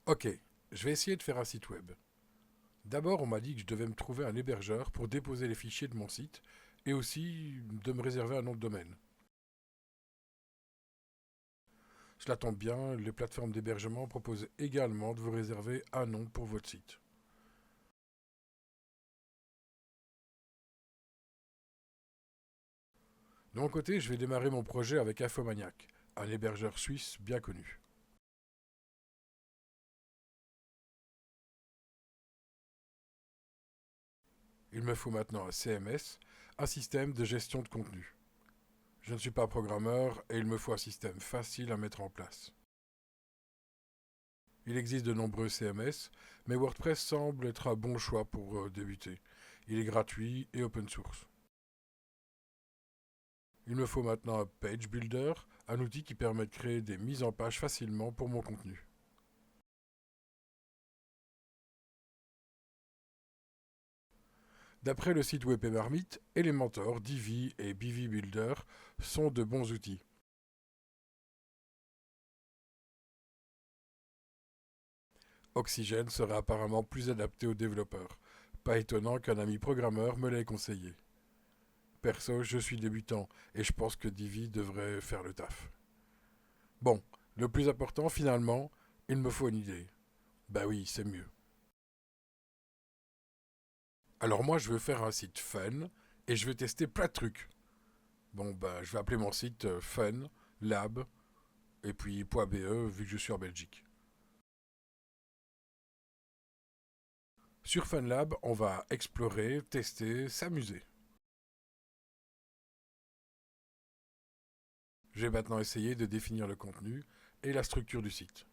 Ok, je vais essayer de faire un site web. D'abord, on m'a dit que je devais me trouver un hébergeur pour déposer les fichiers de mon site et aussi de me réserver un nom de domaine. Cela tombe bien, les plateformes d'hébergement proposent également de vous réserver un nom pour votre site. De mon côté, je vais démarrer mon projet avec Infomaniac, un hébergeur suisse bien connu. Il me faut maintenant un CMS, un système de gestion de contenu. Je ne suis pas programmeur et il me faut un système facile à mettre en place. Il existe de nombreux CMS, mais WordPress semble être un bon choix pour débuter. Il est gratuit et open source. Il me faut maintenant un Page Builder, un outil qui permet de créer des mises en page facilement pour mon contenu. D'après le site web et Marmite, Elementor, Divi et BV Builder sont de bons outils. Oxygène serait apparemment plus adapté aux développeurs. Pas étonnant qu'un ami programmeur me l'ait conseillé. Perso, je suis débutant et je pense que Divi devrait faire le taf. Bon, le plus important finalement, il me faut une idée. Bah oui, c'est mieux. Alors moi, je veux faire un site fun et je veux tester plein de trucs. Bon, bah je vais appeler mon site Fun Lab et puis .be vu que je suis en Belgique. Sur FunLab, on va explorer, tester, s'amuser. Je vais maintenant essayer de définir le contenu et la structure du site.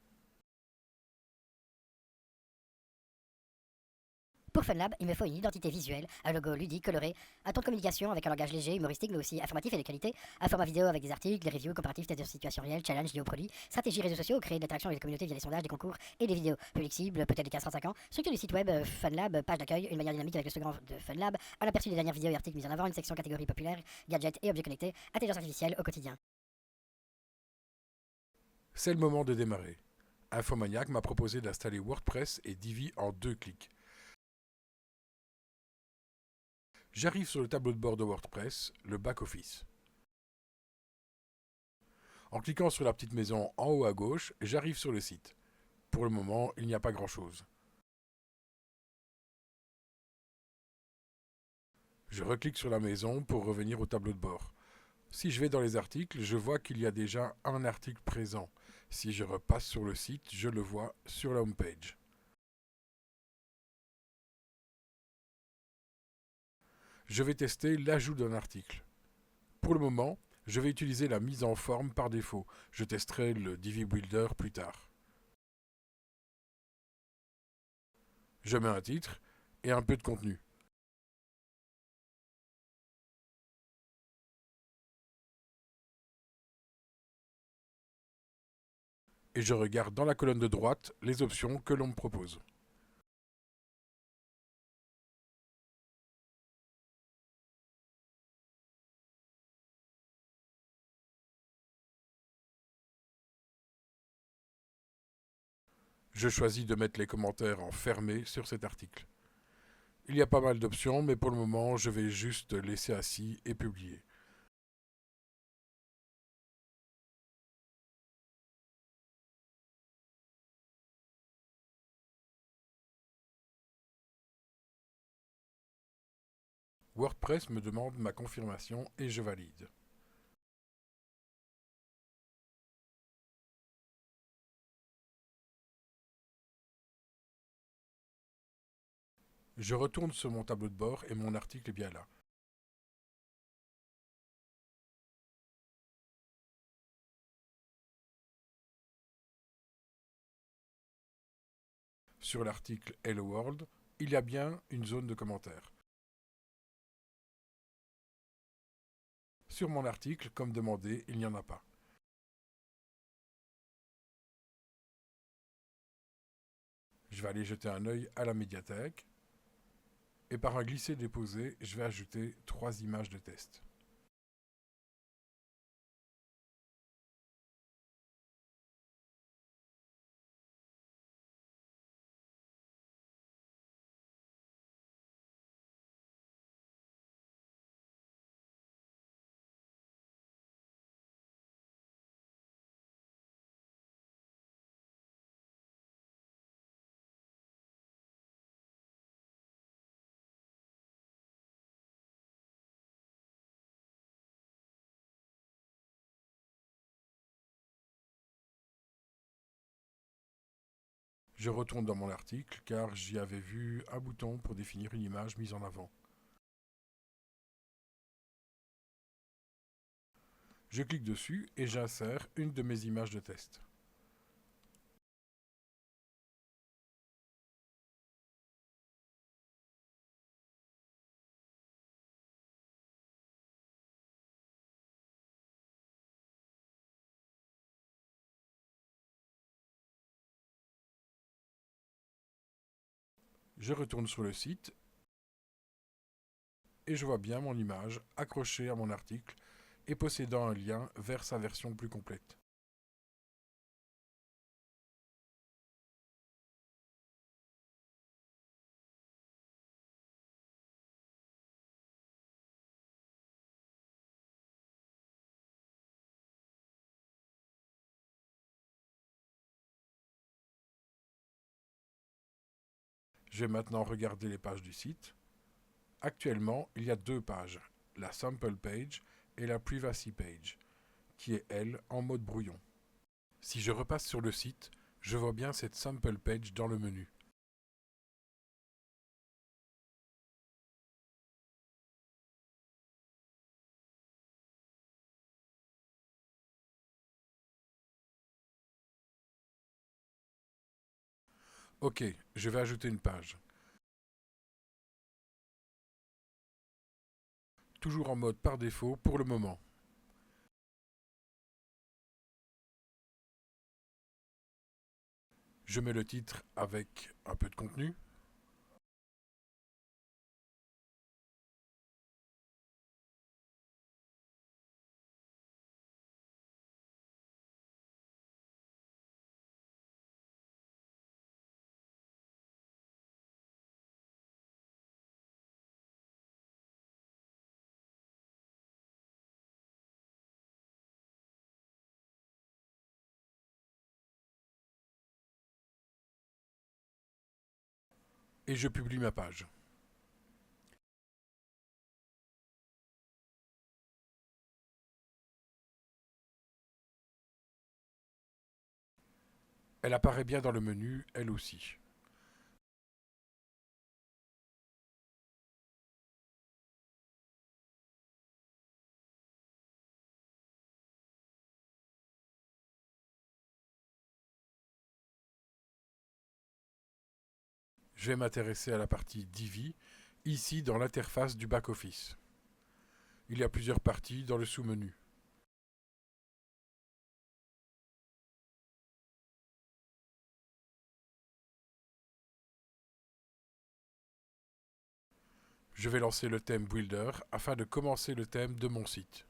Pour FunLab, il me faut une identité visuelle, un logo ludique, coloré, un ton de communication avec un langage léger, humoristique, mais aussi informatif et de qualité, un format vidéo avec des articles, des reviews, comparatifs, tests de situation réelle, challenge liés aux produits, stratégie réseaux sociaux, créer de l'interaction avec les communautés via des sondages, des concours et des vidéos. Public cible, peut-être des 15-35 ans. Structure du site web, FunLab, page d'accueil, une manière dynamique avec le slogan de FunLab, un aperçu des dernières vidéos et articles mis en avant, une section catégorie populaire, gadgets et objets connectés, intelligence artificielle au quotidien. C'est le moment de démarrer. Infomaniac m'a proposé d'installer WordPress et Divi en 2 clics. J'arrive sur le tableau de bord de WordPress, le back-office. En cliquant sur la petite maison en haut à gauche, j'arrive sur le site. Pour le moment, il n'y a pas grand-chose. Je reclique sur la maison pour revenir au tableau de bord. Si je vais dans les articles, je vois qu'il y a déjà un article présent. Si je repasse sur le site, je le vois sur la home page. Je vais tester l'ajout d'un article. Pour le moment, je vais utiliser la mise en forme par défaut. Je testerai le Divi Builder plus tard. Je mets un titre et un peu de contenu. Et je regarde dans la colonne de droite les options que l'on me propose. Je choisis de mettre les commentaires en fermé sur cet article. Il y a pas mal d'options, mais pour le moment, je vais juste laisser assis et publier. WordPress me demande ma confirmation et je valide. Je retourne sur mon tableau de bord et mon article est bien là. Sur l'article Hello World, il y a bien une zone de commentaires. Sur mon article, comme demandé, il n'y en a pas. Je vais aller jeter un œil à la médiathèque et par un glisser-déposer, je vais ajouter 3 images de test. Je retourne dans mon article car j'y avais vu un bouton pour définir une image mise en avant. Je clique dessus et j'insère une de mes images de test. Je retourne sur le site et je vois bien mon image accrochée à mon article et possédant un lien vers sa version plus complète. Je vais maintenant regarder les pages du site. Actuellement, il y a deux pages, la Sample Page et la Privacy Page, qui est, elle, en mode brouillon. Si je repasse sur le site, je vois bien cette Sample Page dans le menu. Ok, je vais ajouter une page. Toujours en mode par défaut pour le moment. Je mets le titre avec un peu de contenu. Et je publie ma page. Elle apparaît bien dans le menu, elle aussi. Je vais m'intéresser à la partie Divi, ici dans l'interface du back-office. Il y a plusieurs parties dans le sous-menu. Je vais lancer le thème Builder afin de commencer le thème de mon site.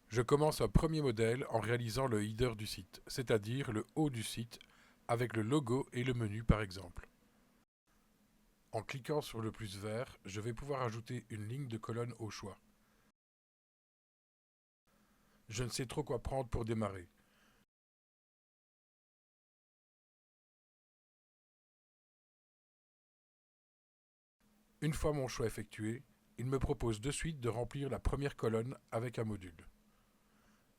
Je commence un premier modèle en réalisant le header du site, c'est-à-dire le haut du site, avec le logo et le menu par exemple. En cliquant sur le plus vert, je vais pouvoir ajouter une ligne de colonne au choix. Je ne sais trop quoi prendre pour démarrer. Une fois mon choix effectué, il me propose de suite de remplir la première colonne avec un module.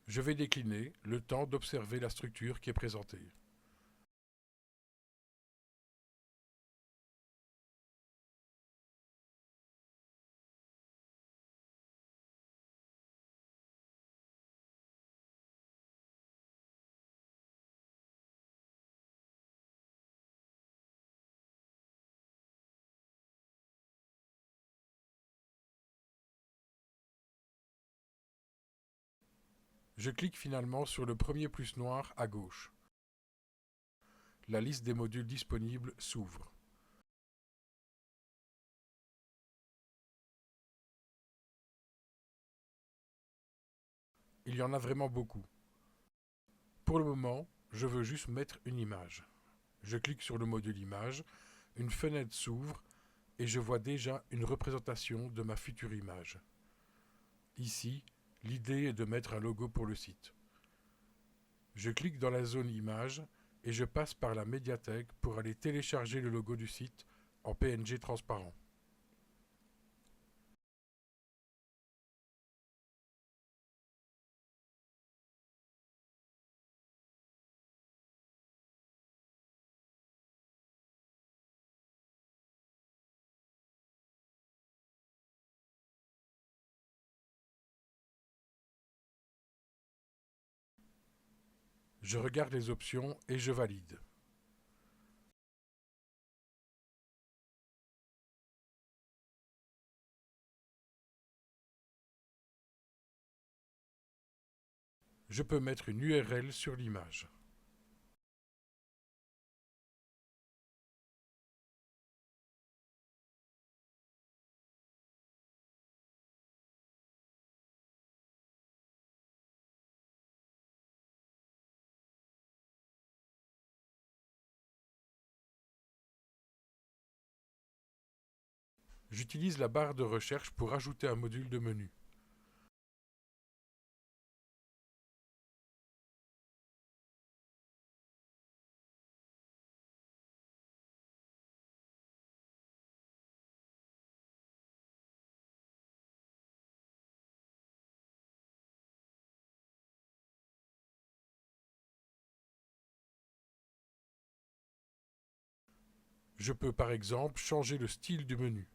Je vais décliner le temps d'observer la structure qui est présentée. Je clique finalement sur le premier plus noir à gauche. La liste des modules disponibles s'ouvre. Il y en a vraiment beaucoup. Pour le moment, je veux juste mettre une image. Je clique sur le module image, une fenêtre s'ouvre et je vois déjà une représentation de ma future image. Ici, l'idée est de mettre un logo pour le site. Je clique dans la zone image et je passe par la médiathèque pour aller télécharger le logo du site en PNG transparent. Je regarde les options et je valide. Je peux mettre une URL sur l'image. J'utilise la barre de recherche pour ajouter un module de menu. Je peux par exemple changer le style du menu.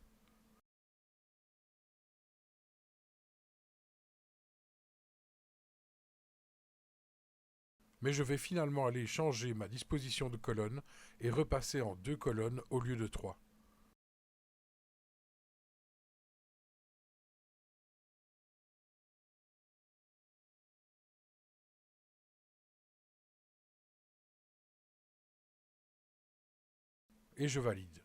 Mais je vais finalement aller changer ma disposition de colonnes et repasser en 2 colonnes au lieu de 3. Et je valide.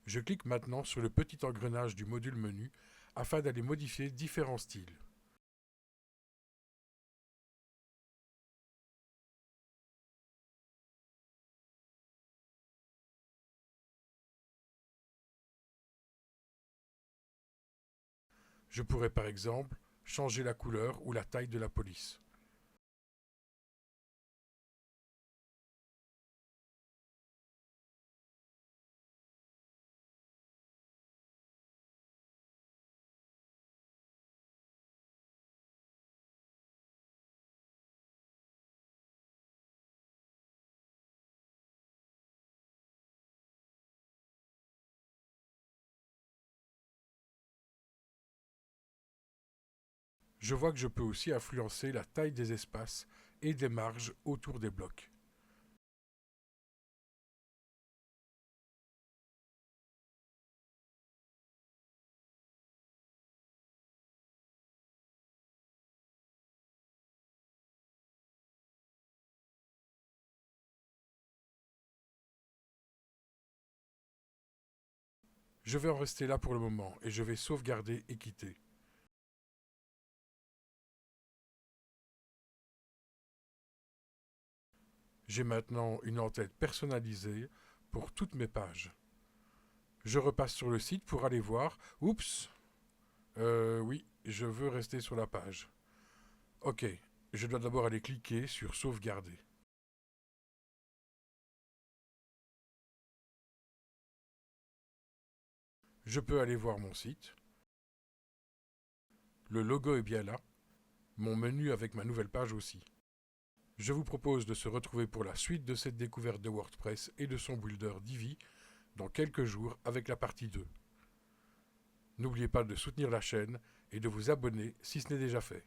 Je clique maintenant sur le petit engrenage du module menu afin d'aller modifier différents styles. Je pourrais par exemple changer la couleur ou la taille de la police. Je vois que je peux aussi influencer la taille des espaces et des marges autour des blocs. Je vais en rester là pour le moment et je vais sauvegarder et quitter. J'ai maintenant une en-tête personnalisée pour toutes mes pages. Je repasse sur le site pour aller voir. Oups. Oui, je veux rester sur la page. Ok, je dois d'abord aller cliquer sur sauvegarder. Je peux aller voir mon site. Le logo est bien là. Mon menu avec ma nouvelle page aussi. Je vous propose de se retrouver pour la suite de cette découverte de WordPress et de son builder Divi dans quelques jours avec la partie 2. N'oubliez pas de soutenir la chaîne et de vous abonner si ce n'est déjà fait.